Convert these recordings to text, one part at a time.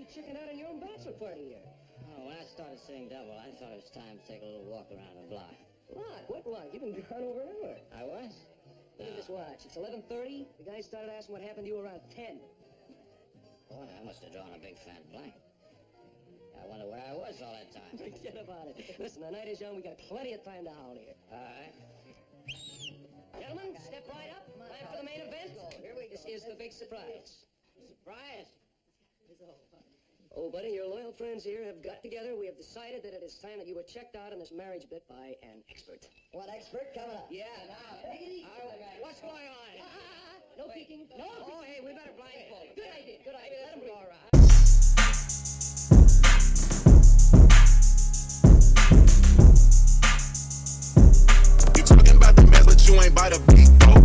Checking out on your own bachelor party here. Oh, when I started seeing double, I thought it was time to take a little walk around the block. Block? What block? You've been gone over an hour. I was? Look at this watch. It's 11:30. The guy started asking what happened to you around 10. Boy, I must have drawn a big fat blank. I wonder where I was all that time. Forget about it. Listen, the night is young. We got plenty of time to howl here. All right. Gentlemen, step right up. Time for the main event. This is the big surprise. Surprise? Oh, buddy, your loyal friends here have got together. We have decided that it is time that you were checked out on this marriage bit by an expert. What expert coming up? Yeah, now. Take it easy. What's going on? No peeking. No. Oh, hey, we better blindfold him. Good idea. Good idea. Let him breathe. All right. You talking about the mess, but you ain't by the beat, though.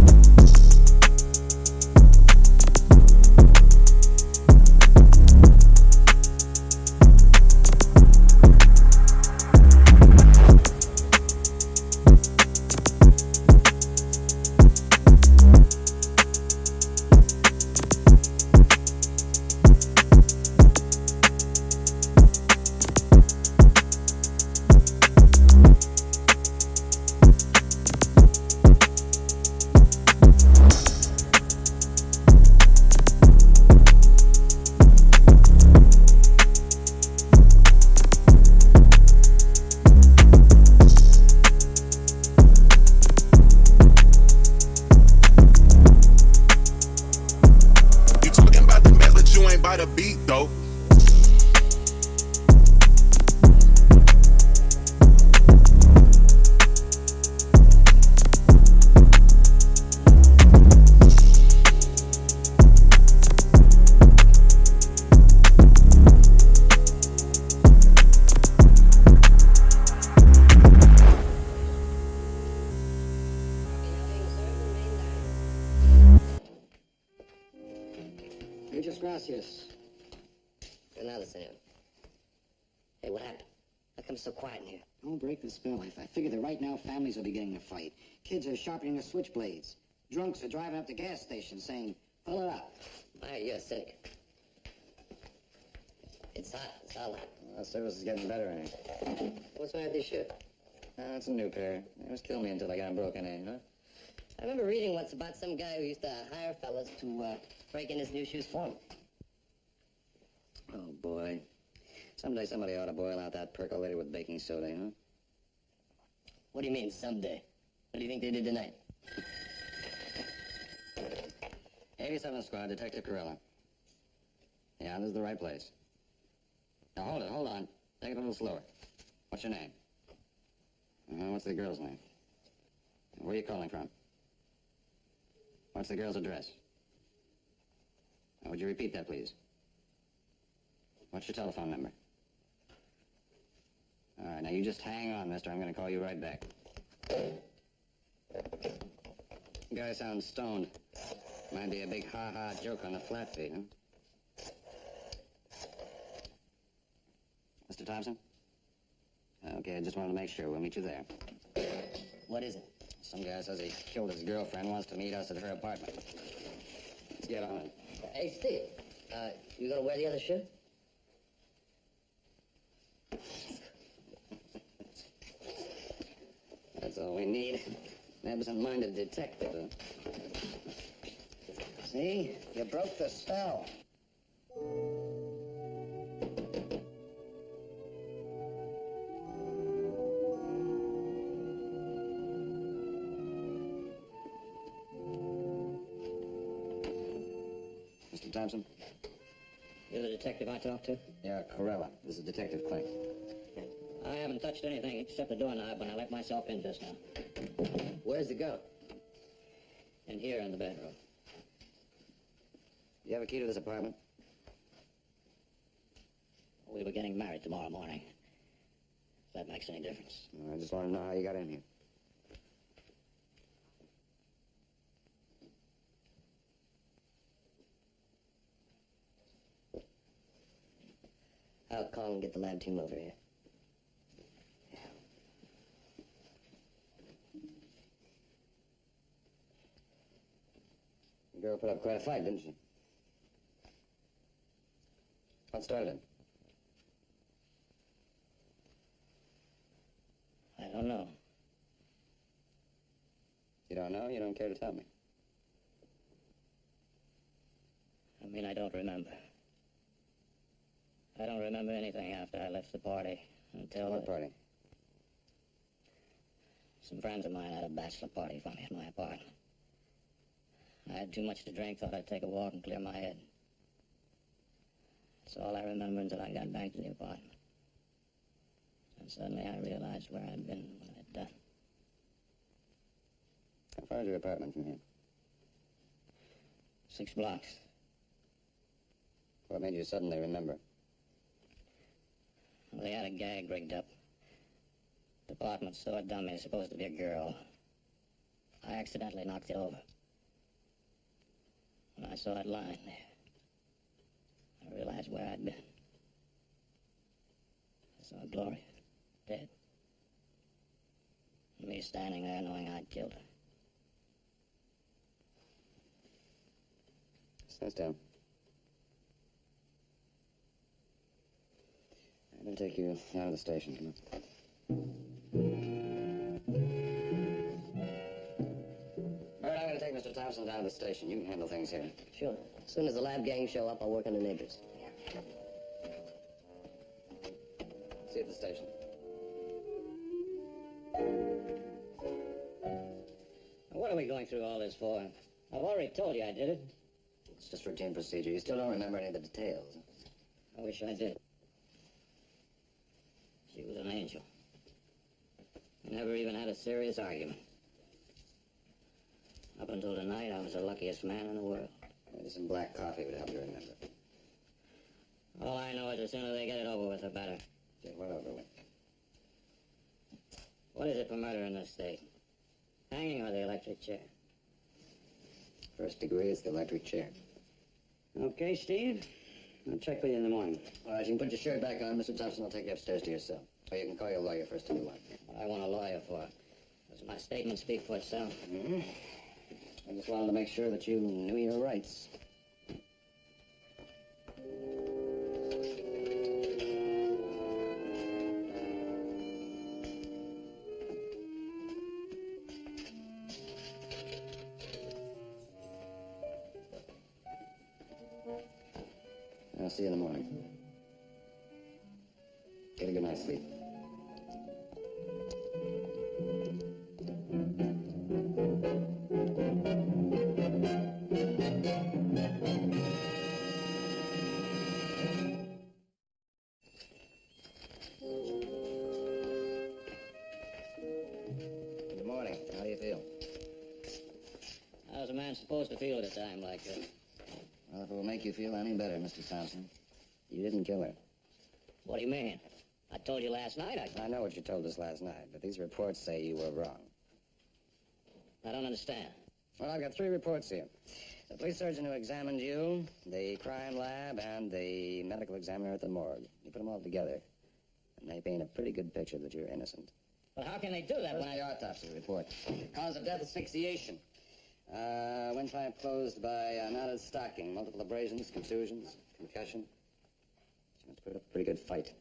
By the beat, though. Muchas gracias. Another thing. Hey, what happened? How come it's so quiet in here? Don't break the spell. I figure that right now families are beginning to fight. Kids are sharpening their switchblades. Drunks are driving up the gas station saying, fill her up. You're sick. It's hot. It's all hot. Well, service is getting better, ain't it? What's wrong with this shirt? It's a new pair. They always kill me until I got them broken in, huh? I remember reading once about some guy who used to hire fellas to break in his new shoes for him. Oh, boy. Someday somebody ought to boil out that percolator with baking soda, huh? What do you mean, someday? What do you think they did tonight? 87th Squad, Detective Corella. Yeah, this is the right place. Now, hold on. Take it a little slower. What's your name? What's the girl's name? Where are you calling from? What's the girl's address? Now, would you repeat that, please? What's your telephone number? All right, now you just hang on, mister. I'm going to call you right back. You guy sounds stoned. Might be a big ha-ha joke on the flat fee, huh? Mr. Thompson? Okay, I just wanted to make sure. We'll meet you there. What is it? Some guy says he killed his girlfriend, wants to meet us at her apartment. Let's get on it. Hey, Steve, you gonna wear the other shirt? That's all we need. An absent-minded detective, huh? See? You broke the spell. Mr. Thompson? You're the detective I talked to? Yeah, Corella. This is Detective Klink. I haven't touched anything except the doorknob when I let myself in just now. Where's the gun? In here in the bedroom. You have a key to this apartment? We were getting married tomorrow morning. If that makes any difference. I just want to know how you got in here. I'll call and get the lab team over here. The girl put up quite a fight, didn't she? What started it? I don't know. You don't know? You don't care to tell me? I mean, I don't remember. I don't remember anything after I left the party until... What party? Some friends of mine had a bachelor party for me at my apartment. I had too much to drink, thought I'd take a walk and clear my head. That's all I remember until I got back to the apartment. And suddenly I realized where I'd been and what I'd done. How far is your apartment from here? 6 blocks. What made you suddenly remember? Well, they had a gag rigged up. The department store dummy is supposed to be a girl. I accidentally knocked it over. When I saw it lying there, I realized where I'd been. I saw Gloria, dead. And me standing there knowing I'd killed her. Stand down. I'm going to take you out of the station. Come on. All right, I'm going to take Mr. Thompson down to the station. You can handle things here. Sure. As soon as the lab gang show up, I'll work on the neighbors. See you at the station. What are we going through all this for? I've already told you I did it. It's just routine procedure. You still don't remember any of the details. I wish I did. She was an angel. We never even had a serious argument. Up until tonight, I was the luckiest man in the world. Maybe some black coffee would help you remember. All I know is the sooner they get it over with, the better. Get what over with? What is it for murder in this state? Hanging or the electric chair? First degree is the electric chair. Okay, Steve. I'll check with you in the morning. All right, you can put your shirt back on. Mr. Thompson will take you upstairs to your cell. Or you can call your lawyer first if you want. What I want a lawyer for? Does my statement speak for itself? I just wanted to make sure that you knew your rights. I'll see you in the morning. Get a good night's sleep. Good morning. How do you feel? How's a man supposed to feel at a time like this? Well, if it will make you feel any better, Mr. Thompson, you didn't kill her. What do you mean? I told you last night I know what you told us last night, but these reports say you were wrong. I don't understand. Well, I've got 3 reports here. The police surgeon who examined you, the crime lab, and the medical examiner at the morgue. You put them all together, and they paint a pretty good picture that you're innocent. But how can they do that when The autopsy report. Cause of death, asphyxiation. Windpipe closed by knotted stocking, multiple abrasions, contusions, concussion. She must put up a pretty good fight.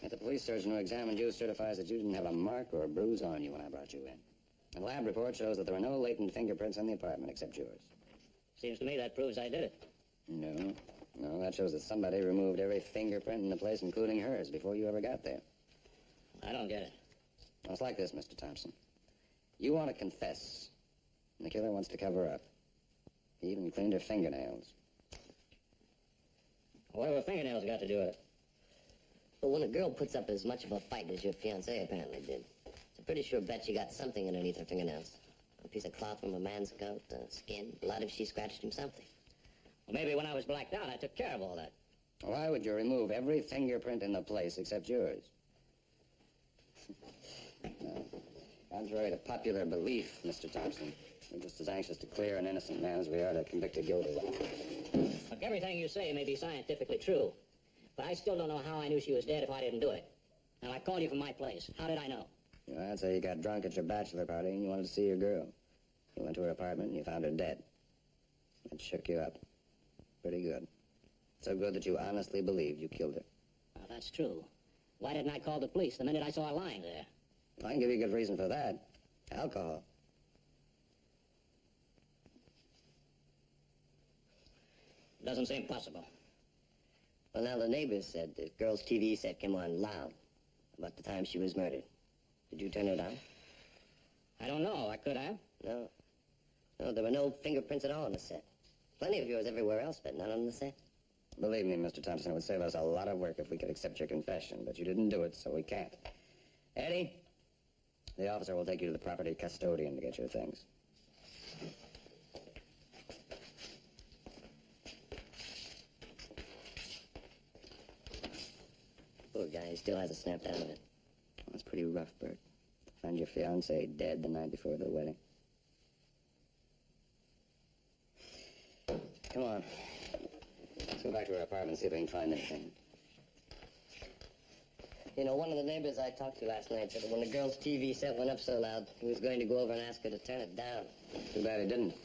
Yet the police surgeon who examined you certifies that you didn't have a mark or a bruise on you when I brought you in. The lab report shows that there were no latent fingerprints in the apartment except yours. Seems to me that proves I did it. No. No, that shows that somebody removed every fingerprint in the place, including hers, before you ever got there. I don't get it. Well, it's like this, Mr. Thompson. You want to confess, and the killer wants to cover up. He even cleaned her fingernails. What have her fingernails got to do with it? But when a girl puts up as much of a fight as your fiancé apparently did, it's a pretty sure bet she got something underneath her fingernails. A piece of cloth from a man's coat, skin, blood if she scratched him, something. Well, maybe when I was blacked out, I took care of all that. Why would you remove every fingerprint in the place except yours? No. Contrary to popular belief, Mr. Thompson, we're just as anxious to clear an innocent man as we are to convict a guilty one. Look, everything you say may be scientifically true, but I still don't know how I knew she was dead if I didn't do it. Now, I called you from my place. How did I know? You know, I'd say you got drunk at your bachelor party and you wanted to see your girl. You went to her apartment and you found her dead. That shook you up. Pretty good. So good that you honestly believed you killed her. Well, that's true. Why didn't I call the police the minute I saw her lying there? I can give you a good reason for that. Alcohol. Doesn't seem possible. Well, now the neighbors said the girl's TV set came on loud about the time she was murdered. Did you turn it on? I don't know. I could have. No. No, there were no fingerprints at all on the set. Plenty of yours everywhere else, but none on the set. Believe me, Mr. Thompson, it would save us a lot of work if we could accept your confession, but you didn't do it, so we can't. Eddie, the officer will take you to the property custodian to get your things. Poor guy, he still hasn't snapped out of it. That's pretty rough, Bert. Find your fiancée dead the night before the wedding. Come on. Let's go back to her apartment and see if we can find anything. You know, one of the neighbors I talked to last night said that when the girl's TV set went up so loud, he was going to go over and ask her to turn it down. Too bad he didn't.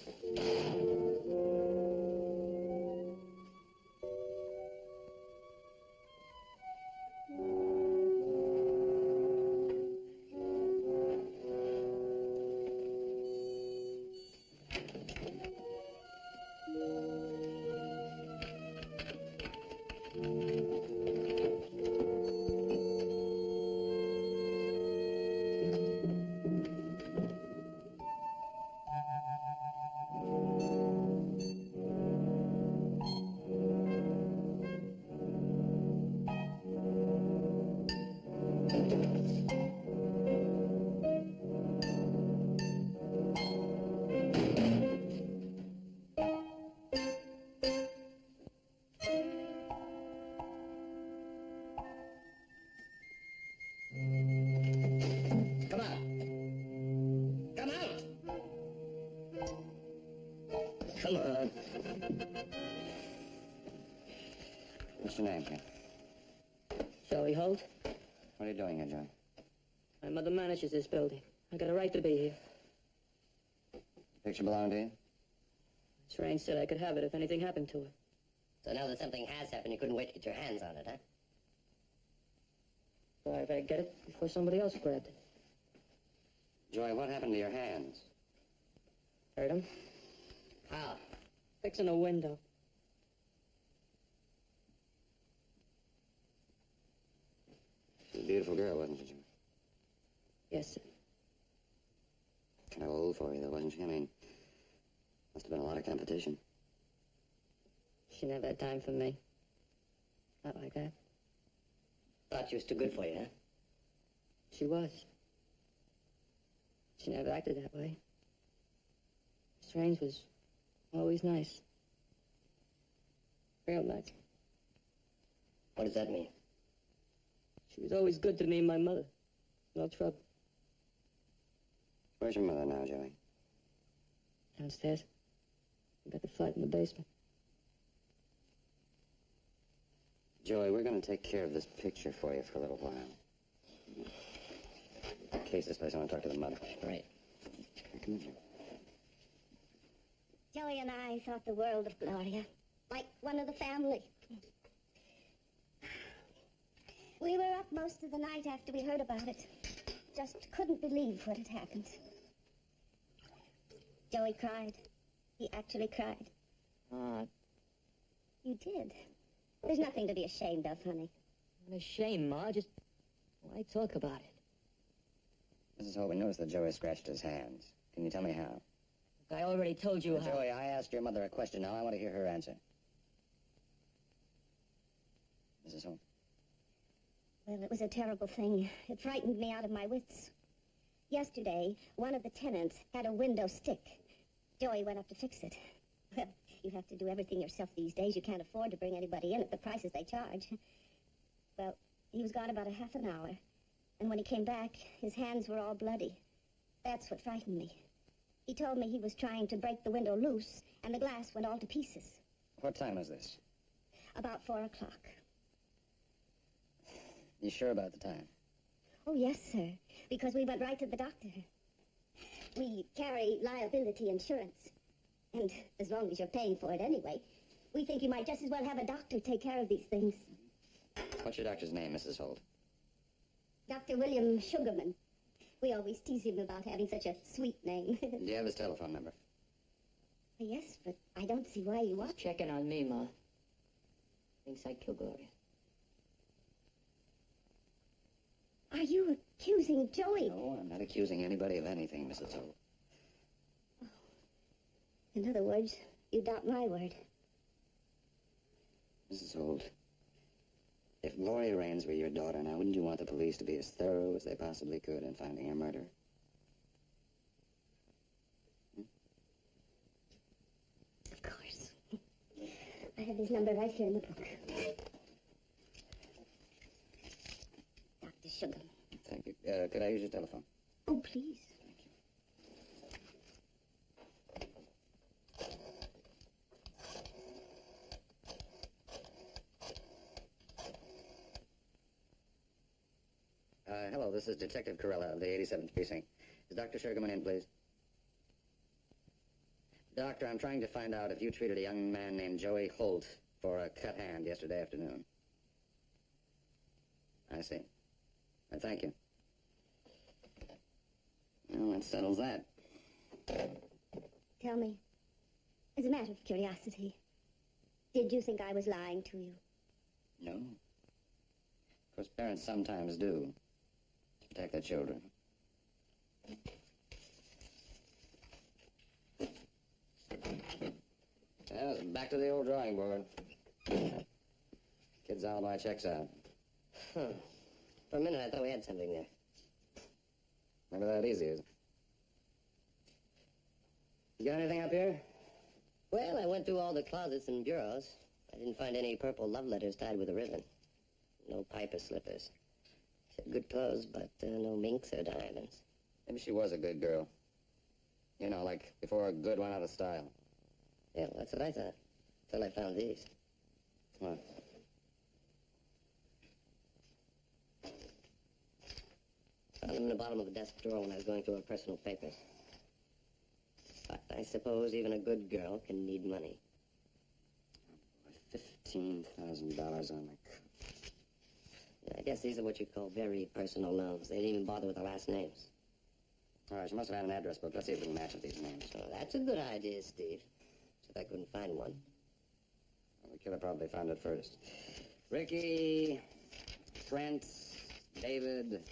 Come on. Come out. Come on. What's your name, kid? Shelley Holt? What are you doing here, John? My mother manages this building. I got a right to be here. Picture belong to you? Miss Raines said I could have it if anything happened to her. So now that something has happened, you couldn't wait to get your hands on it, huh? Sorry if I get it before somebody else grabbed it. Joy, what happened to your hands? Hurt him? How? Fixing a window. little girl, wasn't she, Joey? Yes, sir. Kind of old for you, though, wasn't she? I mean, must have been a lot of competition. She never had time for me. Not like that. Thought she was too good for you, huh? She was. She never acted that way. Miss Raines was always nice. Real nice. What does that mean? She was always good to me and my mother. No trouble. Where's your mother now, Joey? Downstairs. We got the flat in the basement. Joey, we're going to take care of this picture for you for a little while. Case this place, I want to talk to the mother. Right. Come in, Joey. Joey and I thought the world of Gloria, like one of the family. We were up most of the night after we heard about it. Just couldn't believe what had happened. Joey cried. He actually cried. You did. There's nothing to be ashamed of, honey. Not a shame, Ma. Just why talk about it? Mrs. Holt, we noticed that Joey scratched his hands. Can you tell me how? I already told you how. Joey, I asked your mother a question. Now I want to hear her answer. Mrs. Holt. Well, it was a terrible thing. It frightened me out of my wits. Yesterday, one of the tenants had a window stick. Joey went up to fix it. Well, you have to do everything yourself these days. You can't afford to bring anybody in at the prices they charge. Well, he was gone about a half an hour. And when he came back, his hands were all bloody. That's what frightened me. He told me he was trying to break the window loose, and the glass went all to pieces. What time was this? About 4 o'clock. You sure about the time? Oh, yes, sir, because we went right to the doctor. We carry liability insurance, and as long as you're paying for it anyway, we think you might just as well have a doctor take care of these things. What's your doctor's name, Mrs. Holt? Dr. William Sugarman. We always tease him about having such a sweet name. Do you have his telephone number? Yes, but I don't see why you want. Just checking on me, Ma. Thinks I killed Gloria. Are you accusing Joey? No, I'm not accusing anybody of anything, Mrs. Holt. In other words, you doubt my word. Mrs. Holt, if Gloria Raines were your daughter now, wouldn't you want the police to be as thorough as they possibly could in finding her murderer? Of course. I have his number right here in the book. Dr. Sugarman. Thank you. Could I use your telephone? Oh, please. Hello, this is Detective Corella of the 87th Precinct. Is Dr. Sugarman in, please? Doctor, I'm trying to find out if you treated a young man named Joey Holt for a cut hand yesterday afternoon. I see. Thank you. Well, that settles that. Tell me, as a matter of curiosity, did you think I was lying to you? No. Of course, parents sometimes do. To protect their children. Well, back to the old drawing board. Kid's alibi checks out. Huh. For a minute, I thought we had something there. Never that easy, is it? You got anything up here? Well, I went through all the closets and bureaus. I didn't find any purple love letters tied with a ribbon. No piper slippers. Said good clothes, but no minks or diamonds. Maybe she was a good girl. You know, like before a good went out of style. Yeah, well, that's what I thought. Until I found these. What? Found them in the bottom of the desk drawer when I was going through her personal papers. But I suppose even a good girl can need money. $15,000 on the... I guess these are what you call very personal loans. They didn't even bother with the last names. All right, she must have had an address book. Let's see if we can match up these names. So that's a good idea, Steve. Except I couldn't find one. Well, the killer probably found it first. Ricky, Trent, David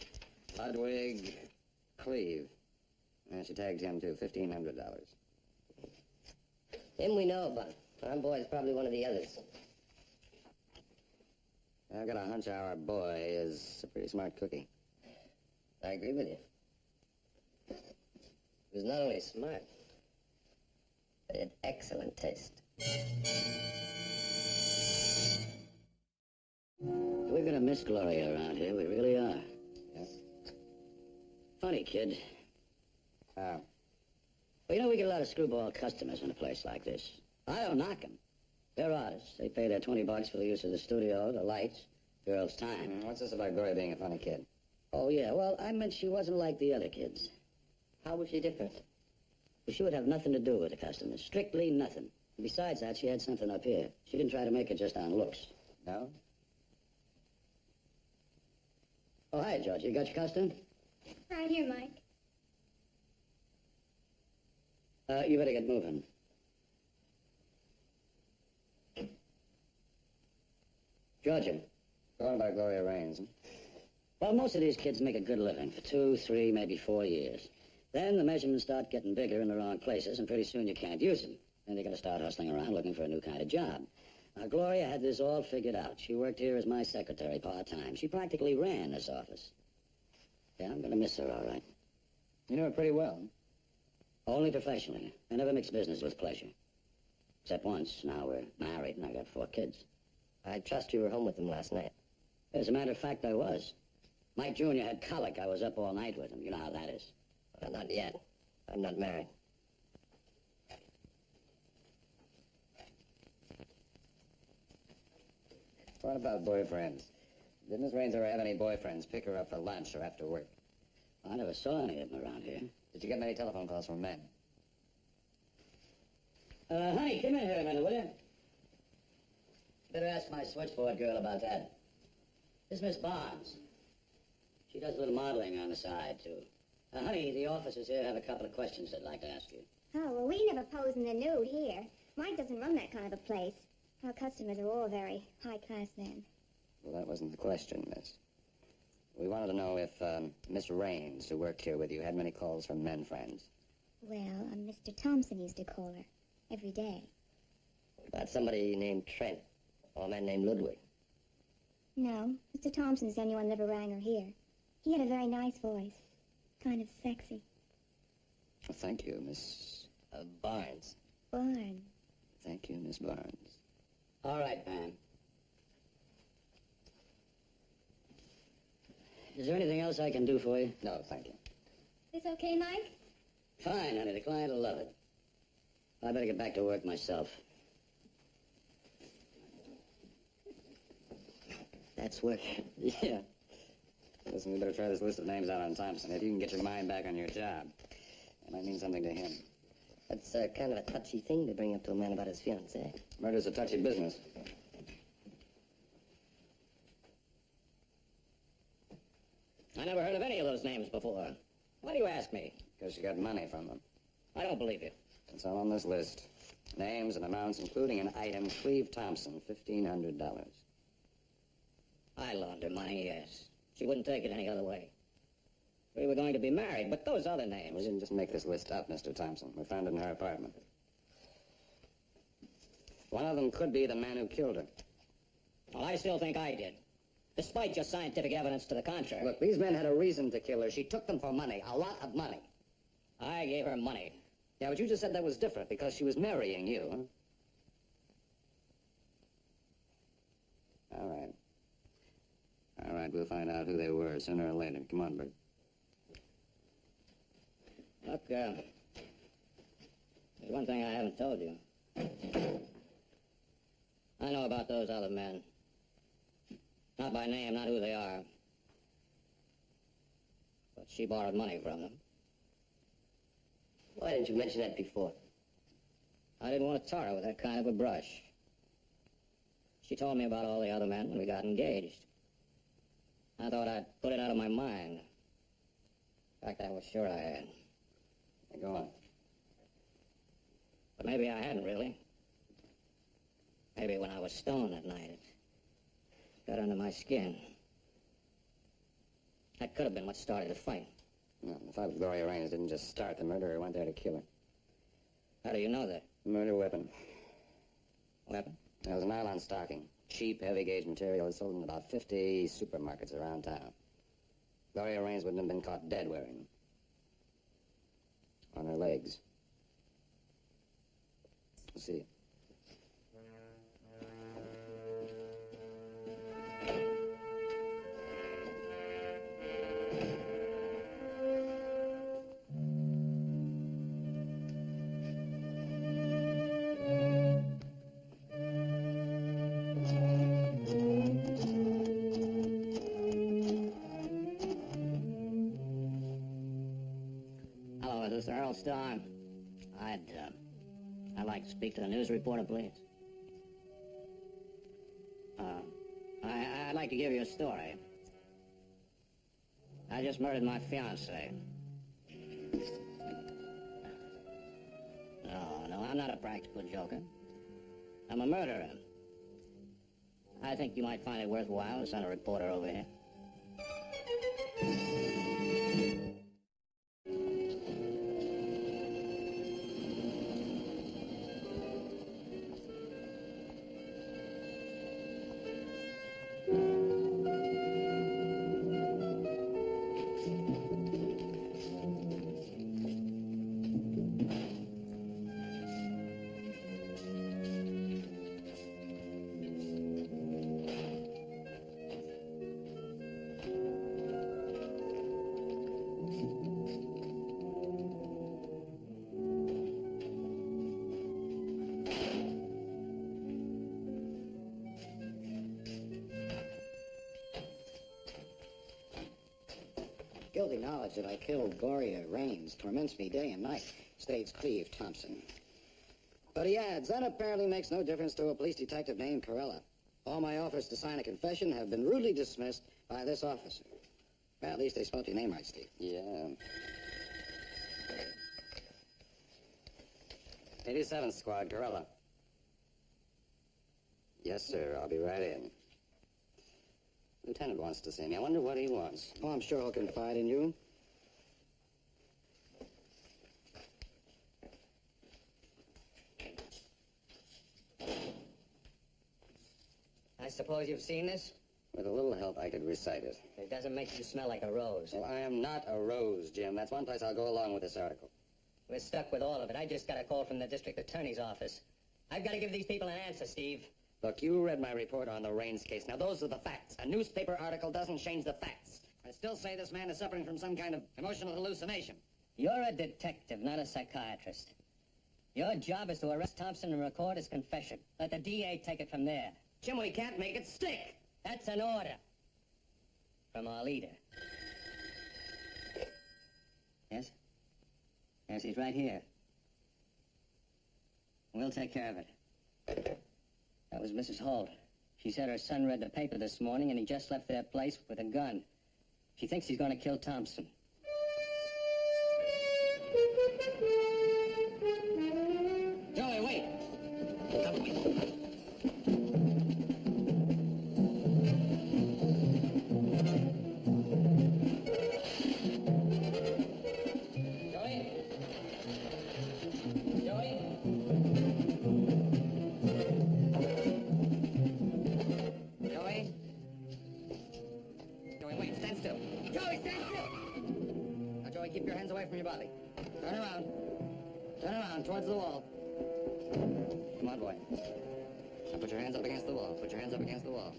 Ludwig Cleve. And she tagged him too, $1,500. Him we know about. Our boy's probably one of the others. I've got a hunch our boy is a pretty smart cookie. I agree with you. He was not only smart, but had excellent taste. We're gonna miss Gloria around here. We really are. Yes? Funny kid. Oh. Well, you know, we get a lot of screwball customers in a place like this. I don't knock them. They're artists. They pay their $20 for the use of the studio, the lights, girls' time. What's this about Gloria being a funny kid? Oh, yeah. Well, I meant she wasn't like the other kids. How was she different? Well, she would have nothing to do with the customers. Strictly nothing. Besides that, she had something up here. She didn't try to make it just on looks. No? Oh, hi, George. You got your costume? Right here, Mike. You better get moving. Georgia. Going about Gloria Raines. Well, most of these kids make a good living for 2, 3, maybe 4 years. Then the measurements start getting bigger in the wrong places, and pretty soon you can't use them. Then they're going to start hustling around looking for a new kind of job. Now, Gloria had this all figured out. She worked here as my secretary part-time. She practically ran this office. Yeah, I'm going to miss her, all right. You know her pretty well. Only professionally. I never mix business with pleasure. Except once. Now we're married, and I got 4 kids. I trust you were home with them last night. As a matter of fact, I was. Mike Jr. had colic. I was up all night with him. You know how that is. Well, not yet. I'm not married. What about boyfriends? Did Miss Raines ever have any boyfriends pick her up for lunch or after work? I never saw any of them around here. Did you get many telephone calls from men? Honey, come in here a minute, will you? Better ask my switchboard girl about that. This Miss Barnes. She does a little modeling on the side, too. Honey, the officers here have a couple of questions they'd like to ask you. Oh, well, we never pose in the nude here. Mike doesn't run that kind of a place. Our customers are all very high-class men. Well, that wasn't the question, miss. We wanted to know if Miss Raines, who worked here with you, had many calls from men friends. Well, Mr. Thompson used to call her every day. About somebody named Trent, or a man named Ludwig. No, Mr. Thompson's the only one that ever rang her here. He had a very nice voice. Kind of sexy. Well, thank you, Miss... Barnes. Barnes. Thank you, Miss Barnes. All right, ma'am. Is there anything else I can do for you? No, thank you. This okay, Mike? Fine, honey. The client will love it. I better get back to work myself. That's work. Yeah. Listen, we better try this list of names out on Thompson. If you can get your mind back on your job, it might mean something to him. That's kind of a touchy thing to bring up to a man about his fiancée. Murder's a touchy business. I never heard of any of those names before. Why do you ask me? Because you got money from them. I don't believe you. It's all on this list. Names and amounts, including an item, Cleve Thompson, $1,500. I loaned her money, yes. She wouldn't take it any other way. We were going to be married, but those other We names... didn't just make this list up, Mr. Thompson. We found it in her apartment. One of them could be the man who killed her. Well, I still think I did. Despite your scientific evidence to the contrary. Look, these men had a reason to kill her. She took them for money, a lot of money. I gave her money. Yeah, but you just said that was different because she was marrying you, huh? All right. All right, we'll find out who they were sooner or later. Come on, Bert. Look, there's one thing I haven't told you. I know about those other men. Not by name, not who they are. But she borrowed money from them. Why didn't you mention that before? I didn't want to tar her with that kind of a brush. She told me about all the other men when we got engaged. I thought I'd put it out of my mind. In fact, I was sure I had. Hey, go on. But maybe I hadn't really. Maybe when I was stoned that night, it got under my skin. That could have been what started the fight. No, the fight with Gloria Raines didn't just start the murder. He went there to kill her. How do you know that? Murder weapon. Weapon? It was a nylon stocking. Cheap, heavy-gauge material. It's sold in about 50 supermarkets around town. Gloria Raines wouldn't have been caught dead wearing them. On her legs. See. Hello, is this Earl Star? I'd like to speak to the news reporter, please. I'd like to give you a story. I just murdered my fiancée. No, I'm not a practical joker. I'm a murderer. I think you might find it worthwhile to send a reporter over here. Guilty knowledge that I killed Gloria Raines torments me day and night, states Cleve Thompson. But he adds, that apparently makes no difference to a police detective named Corella. All my offers to sign a confession have been rudely dismissed by this officer. Well, at least they spelled your name right, Steve. Yeah. 87th Squad, Gorilla. Yes, sir. I'll be right in. Lieutenant wants to see me. I wonder what he wants. Oh, I'm sure he'll confide in you. I suppose you've seen this? With a little help, I could recite it. It doesn't make you smell like a rose. Well, I am not a rose, Jim. That's one place I'll go along with this article. We're stuck with all of it. I just got a call from the district attorney's office. I've got to give these people an answer, Steve. Look, you read my report on the Raines case. Now, those are the facts. A newspaper article doesn't change the facts. I still say this man is suffering from some kind of emotional hallucination. You're a detective, not a psychiatrist. Your job is to arrest Thompson and record his confession. Let the DA take it from there. Jim, we can't make it stick. That's an order from our leader. Yes? Yes, he's right here. We'll take care of it. That was Mrs. Holt. She said her son read the paper this morning and he just left their place with a gun. She thinks he's going to kill Thompson. Joey, wait! Come with me. Keep your hands away from your body. Turn around. Turn around, towards the wall. Come on, boy. Now put your hands up against the wall. Put your hands up against the wall.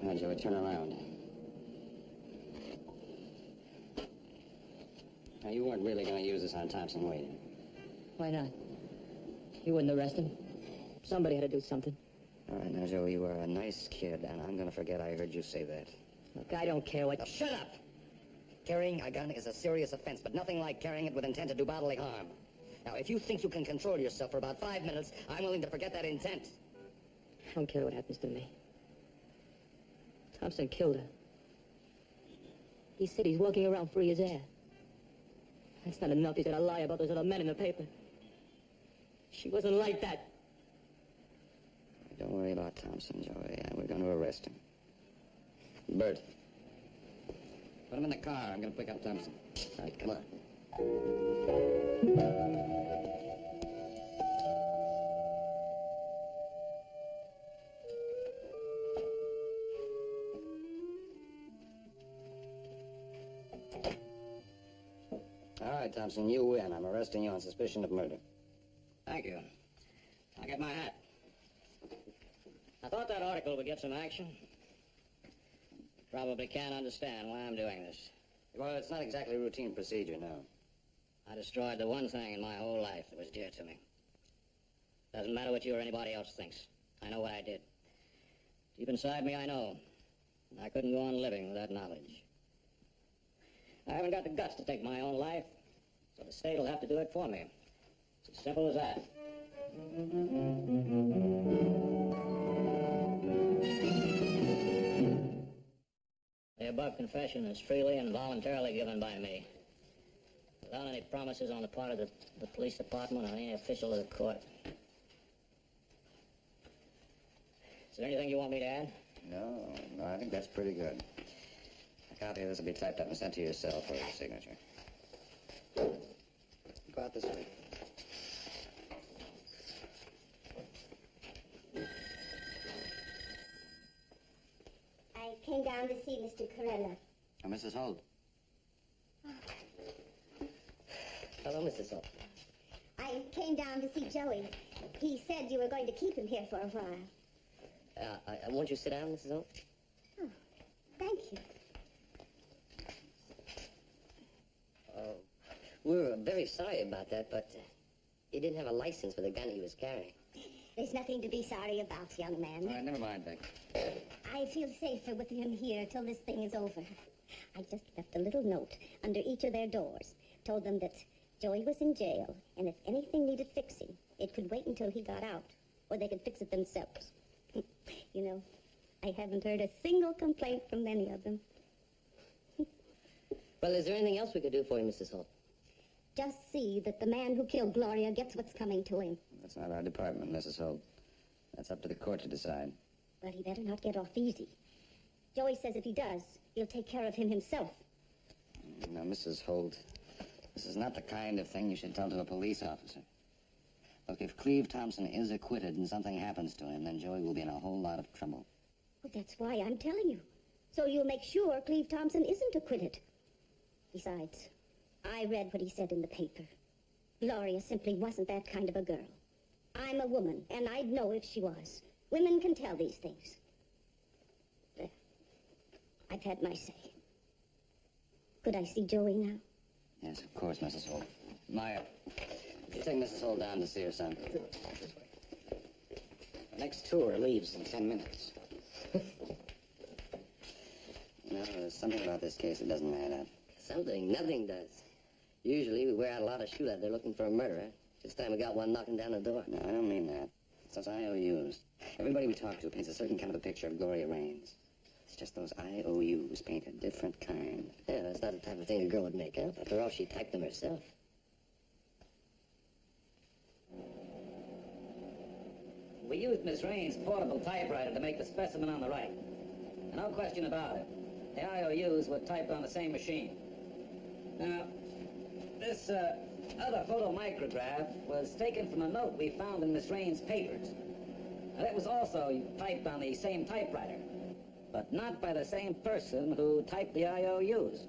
Now, Joey, turn around. Now, you weren't really going to use this on Thompson, were you? Why not? You wouldn't arrest him. Somebody had to do something. All right, now, Joey, you are a nice kid, and I'm going to forget I heard you say that. Look, I don't care what... Now, shut up! Carrying a gun is a serious offense, but nothing like carrying it with intent to do bodily harm. Now, if you think you can control yourself for about 5 minutes, I'm willing to forget that intent. I don't care what happens to me. Thompson killed her. He said he's walking around free as air. That's not enough. He's got to lie about those other men in the paper. She wasn't like that. Don't worry about Thompson, Joey. We're going to arrest him. Bert, put him in the car. I'm going to pick up Thompson. All right, come on. All right, Thompson, you win. I'm arresting you on suspicion of murder. Thank you. I'll get my hat. I thought that article would get some action. Probably can't understand why I'm doing this. Well, it's not exactly routine procedure, no. I destroyed the one thing in my whole life that was dear to me. Doesn't matter what you or anybody else thinks. I know what I did. Deep inside me, I know. I couldn't go on living with that knowledge. I haven't got the guts to take my own life, so the state will have to do it for me. It's as simple as that. The above confession is freely and voluntarily given by me, without any promises on the part of the police department or any official of the court. Is there anything you want me to add? No, I think that's pretty good. A copy of this will be typed up and sent to your cell for your signature. Go out this way. I came down to see Mr. Corella. Oh, Mrs. Holt. Hello, Mrs. Holt. I came down to see Joey. He said you were going to keep him here for a while. Won't you sit down, Mrs. Holt? Oh, thank you. We're very sorry about that, but he didn't have a license for the gun he was carrying. There's nothing to be sorry about, young man. All right, never mind, Beck. I feel safer with him here till this thing is over. I just left a little note under each of their doors. Told them that Joey was in jail, and if anything needed fixing, it could wait until he got out, or they could fix it themselves. You know, I haven't heard a single complaint from any of them. Well, is there anything else we could do for you, Mrs. Holt? Just see that the man who killed Gloria gets what's coming to him. That's not our department, Mrs. Holt. That's up to the court to decide. Well, he better not get off easy. Joey says if he does, he'll take care of him himself. Now, Mrs. Holt, this is not the kind of thing you should tell to a police officer. Look, if Cleve Thompson is acquitted and something happens to him, then Joey will be in a whole lot of trouble. Well, that's why I'm telling you. So you'll make sure Cleve Thompson isn't acquitted. Besides, I read what he said in the paper. Gloria simply wasn't that kind of a girl. I'm a woman, and I'd know if she was. Women can tell these things. There. I've had my say. Could I see Joey now? Yes, of course, Mrs. Holt. Maya, you take Mrs. Holt down to see her son. The next tour leaves in 10 minutes. You know, there's something about this case that doesn't add up. Something. Nothing does. Usually we wear out a lot of shoe leather looking for a murderer. This time we got one knocking down the door. No, I don't mean that. It's those IOUs. Everybody we talk to paints a certain kind of a picture of Gloria Raines. It's just those IOUs paint a different kind. Yeah, that's not the type of thing a girl would make up. After all, she typed them herself. We used Miss Raines' portable typewriter to make the specimen on the right. No question about it. The IOUs were typed on the same machine. Now, this other photomicrograph was taken from a note we found in Miss Raines' papers. Now, that was also typed on the same typewriter, but not by the same person who typed the IOUs.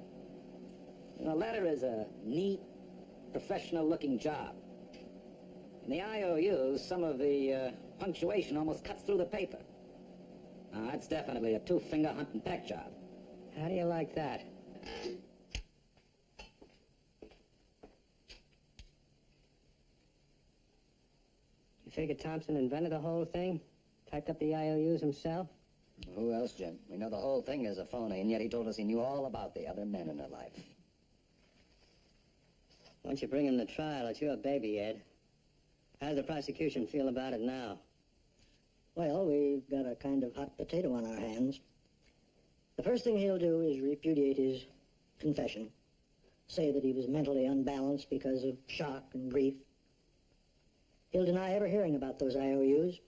The latter is a neat, professional-looking job. In the IOUs, some of the punctuation almost cuts through the paper. Now, that's definitely a two-finger hunt and peck job. How do you like that? You figure Thompson invented the whole thing? Typed up the IOUs himself? Who else, Jim? We know the whole thing is a phony, and yet he told us he knew all about the other men in her life. Once you bring him to trial, it's your baby, Ed. How does the prosecution feel about it now? Well, we've got a kind of hot potato on our hands. The first thing he'll do is repudiate his confession. Say that he was mentally unbalanced because of shock and grief. He'll deny ever hearing about those IOUs.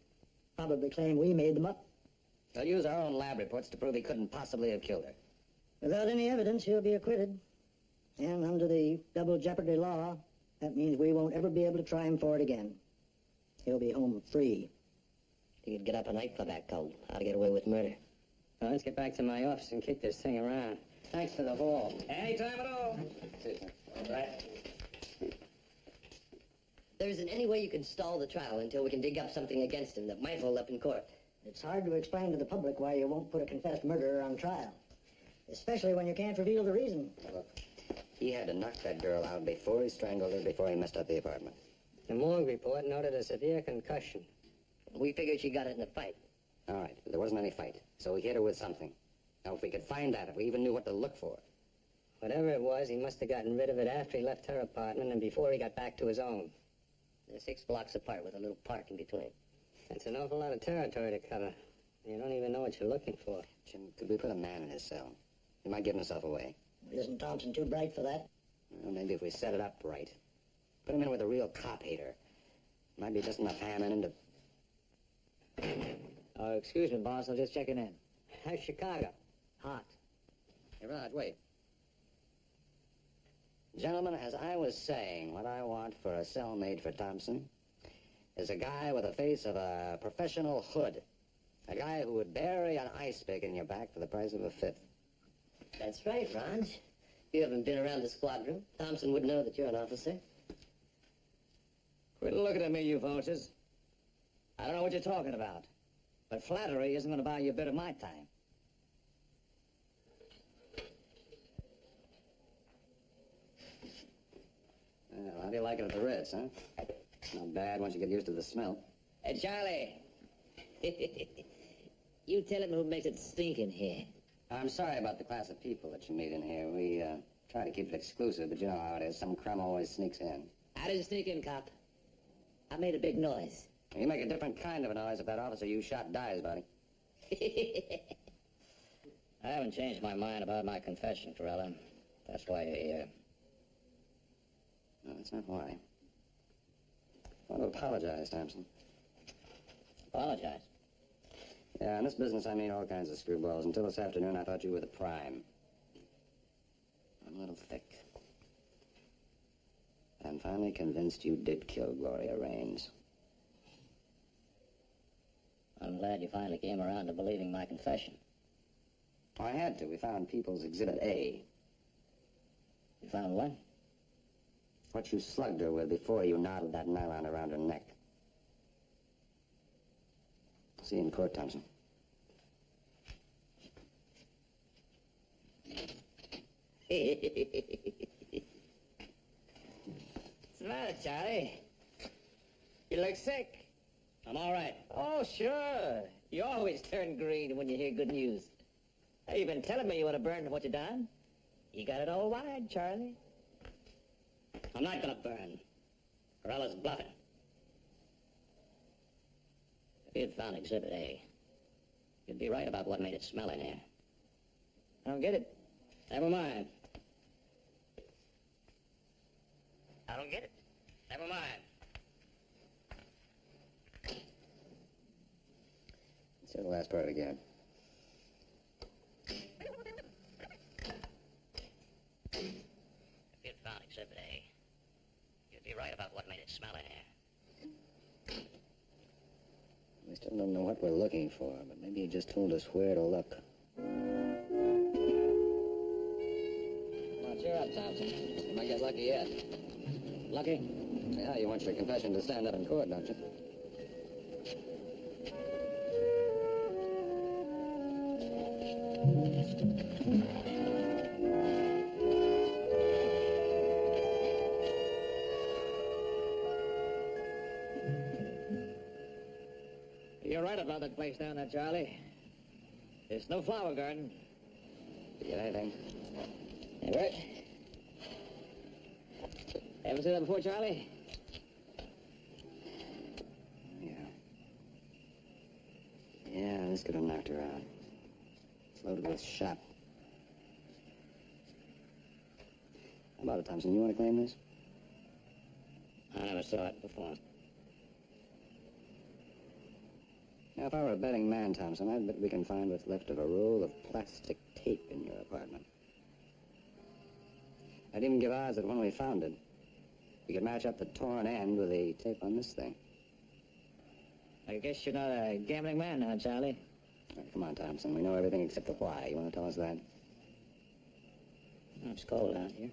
Probably claim we made them up. They'll use our own lab reports to prove he couldn't possibly have killed her. Without any evidence, he'll be acquitted. And under the double jeopardy law, that means we won't ever be able to try him for it again. He'll be home free. You could get up a nightclub act called How to Get Away with Murder. Well, let's get back to my office and kick this thing around. Thanks for the haul. Anytime at all. Right. There isn't any way you can stall the trial until we can dig up something against him that might hold up in court. It's hard to explain to the public why you won't put a confessed murderer on trial. Especially when you can't reveal the reason. Look, he had to knock that girl out before he strangled her, before he messed up the apartment. The morgue report noted a severe concussion. We figured she got it in a fight. All right, there wasn't any fight, so we hit her with something. Now, if we could find that, if we even knew what to look for. Whatever it was, he must have gotten rid of it after he left her apartment and before he got back to his own. They're 6 blocks apart with a little park in between. That's an awful lot of territory to cover. You don't even know what you're looking for. Jim, could we put a man in his cell? He might give himself away. Isn't Thompson too bright for that? Well, maybe if we set it up right. Put him in with a real cop hater. Might be just enough ham in him to... Oh, excuse me, boss. I'm just checking in. How's Chicago? Hot. Hey, Raj, wait. Gentlemen, as I was saying, what I want for a cellmate for Thompson is a guy with the face of a professional hood. A guy who would bury an ice pick in your back for the price of a fifth. That's right, Franz. If you haven't been around the squadron, Thompson would know that you're an officer. Quit looking at me, you vultures. I don't know what you're talking about. But flattery isn't going to buy you a bit of my time. Well, how do you like it at the Ritz, huh? Not bad once you get used to the smell. Hey, Charlie. You tell him who makes it stink in here. I'm sorry about the class of people that you meet in here. We try to keep it exclusive, but you know how it is. Some crumb always sneaks in. How did you sneak in, cop? I made a big noise. You make a different kind of a noise if that officer you shot dies, buddy. I haven't changed my mind about my confession, Corella. That's why you're here. No, that's not why. I want to apologize, Thompson. Apologize. Yeah, in this business I meet all kinds of screwballs. Until this afternoon I thought you were the prime. I'm a little thick. I'm finally convinced you did kill Gloria Raines. I'm glad you finally came around to believing my confession. I had to. We found People's Exhibit A. You found what? What you slugged her with before you knotted that nylon around her neck. See you in court, Thompson. What's the matter, Charlie? You look sick. I'm all right. Oh, sure. You always turn green when you hear good news. Hey, you've been telling me you want to burn what you done. You got it all wide, Charlie. I'm not gonna burn. Corella's bluffing. If you'd found Exhibit A, you'd be right about what made it smell in here. I don't get it. Never mind. I don't get it. Never mind. Let's hear the last part again. If you'd found Exhibit A, you'd be right about what made it smell in here. We still don't know what we're looking for, but maybe he just told us where to look. Well, cheer up, Thompson. You might get lucky yet. Lucky? Yeah, you want your confession to stand up in court, don't you? You're right about that place down there, Charlie. It's no flower garden. Did you get anything? Ever? Ever seen that before, Charlie? Yeah. Yeah, this could have knocked her out. It's loaded with shot. How about it, Thompson? You want to claim this? I never saw it before. Now, if I were a betting man, Thompson, I'd bet we can find what's left of a roll of plastic tape in your apartment. I'd even give odds that when we found it, we could match up the torn end with the tape on this thing. I guess you're not a gambling man now, Charlie. All right, come on, Thompson. We know everything except the why. You want to tell us that? Oh, it's cold out here.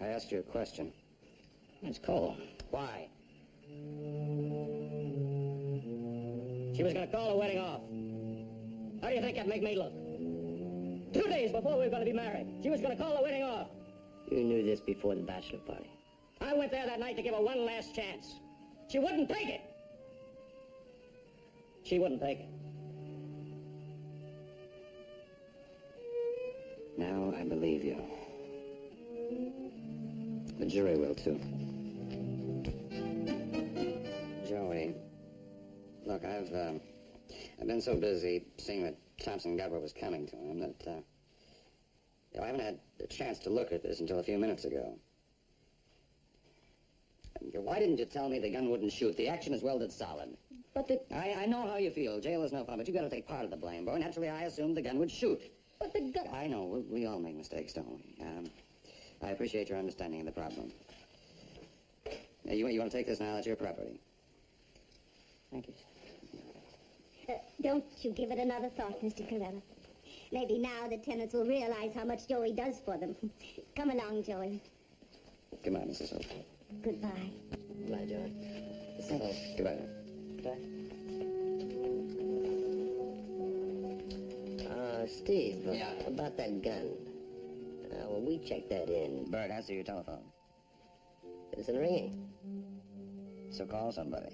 I asked you a question. It's cold. Why? She was going to call the wedding off. How do you think that'd make me look? 2 days before we were going to be married, she was going to call the wedding off. You knew this before the bachelor party. I went there that night to give her one last chance. She wouldn't take it. She wouldn't take it. Now I believe you. The jury will, too. Joey, look, I've been so busy seeing that Thompson got what was coming to him that, I haven't had a chance to look at this until a few minutes ago. Why didn't you tell me the gun wouldn't shoot? The action is welded solid. But the... I know how you feel. Jail is no fun, but you got to take part of the blame, boy. Naturally, I assumed the gun would shoot. But the gun... I know. We all make mistakes, don't we? I appreciate your understanding of the problem. You want to take this now? That's your property. Thank you. Don't you give it another thought, Mr. Corella. Maybe now the tenants will realize how much Joey does for them. Come along, Joey. Come on, Mrs. Hope. Goodbye. Goodbye, Joey. Goodbye. Steve, Yeah? about that gun. When we checked that in, Bert, answer your telephone. it isn't ringing. So call somebody.